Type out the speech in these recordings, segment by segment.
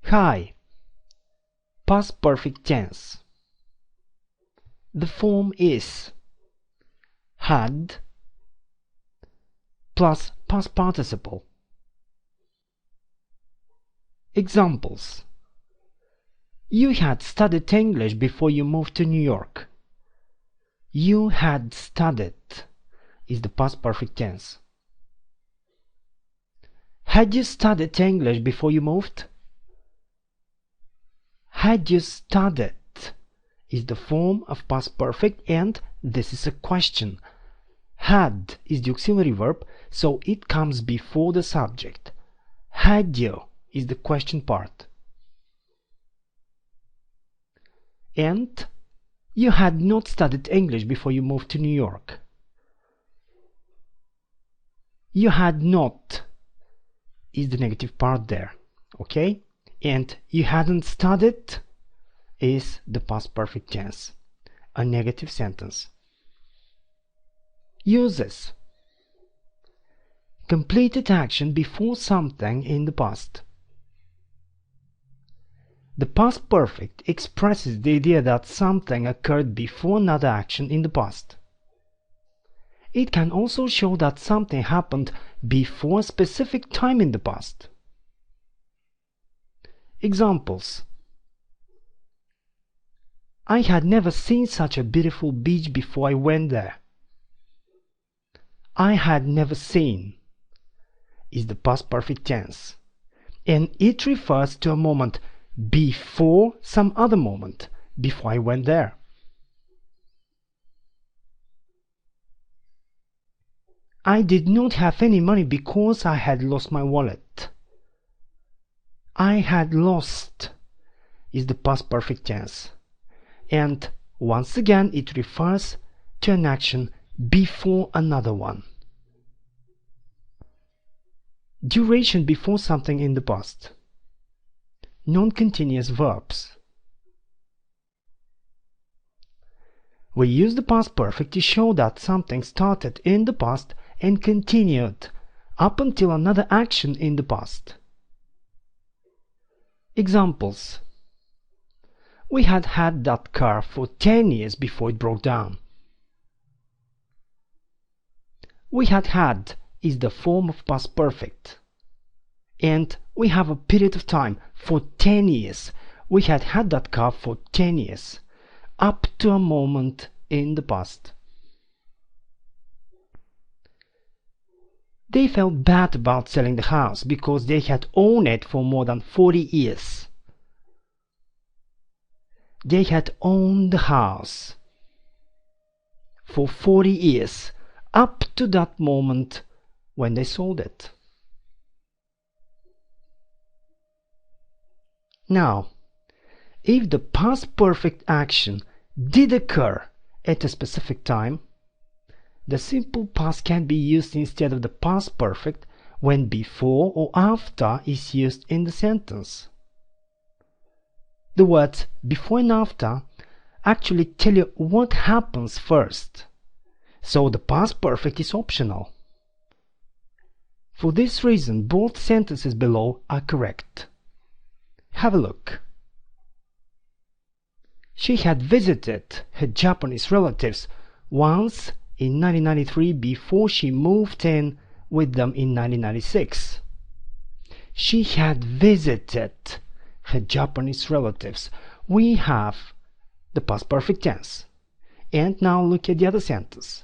Hi. Past perfect tense. The form is had plus past participle. Examples: you had studied English before you moved to New York. You had studied is the past perfect tense. Had you studied English before you moved? Had you studied is the form of past perfect, and this is a question. Had is the auxiliary verb, so it comes before the subject. Had you is the question part. And you had not studied English before you moved to New York. You had not is the negative part there, okay? And you hadn't studied is the past perfect tense, a negative sentence. Uses: completed action before something in the past. The past perfect expresses the idea that something occurred before another action in the past. It can also show that something happened before a specific time in the past. Examples: I had never seen such a beautiful beach before I went there. I had never seen is the past perfect tense, and it refers to a moment before some other moment, before I went there. I did not have any money because I had lost my wallet. I had lost is the past perfect tense, and once again it refers to an action before another one. Duration before something in the past. Non-continuous verbs. We use the past perfect to show that something started in the past and continued up until another action in the past. Examples: we had had that car for 10 years before it broke down. We had had is the form of past perfect, and we have a period of time for 10 years. We had had that car for 10 years, up to a moment in the past. They felt bad about selling the house because they had owned it for more than 40 years. They had owned the house for 40 years, up to that moment when they sold it. Now, if the past perfect action did occur at a specific time, the simple past can be used instead of the past perfect when before or after is used in the sentence. The words before and after actually tell you what happens first, so the past perfect is optional. For this reason, both sentences below are correct. Have a look. She had visited her Japanese relatives once in 1993 before she moved in with them in 1996. She had visited her Japanese relatives. We have the past perfect tense. And now look at the other sentence.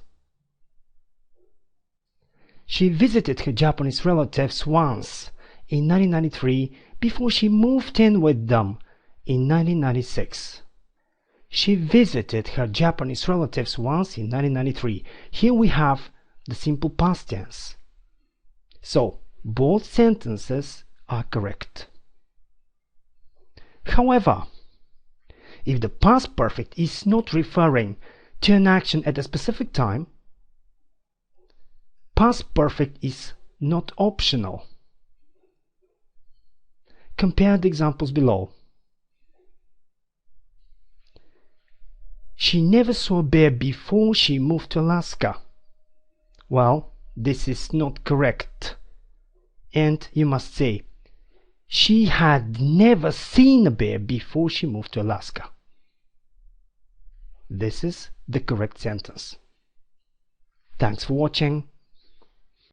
She visited her Japanese relatives once in 1993 before she moved in with them in 1996. She visited her Japanese relatives once in 1993. Here we have the simple past tense. So, both sentences are correct. However, if the past perfect is not referring to an action at a specific time, past perfect is not optional. Compare the examples below. She never saw a bear before she moved to Alaska. Well, this is not correct. And you must say, She had never seen a bear before she moved to Alaska. This is the correct sentence. Thanks for watching.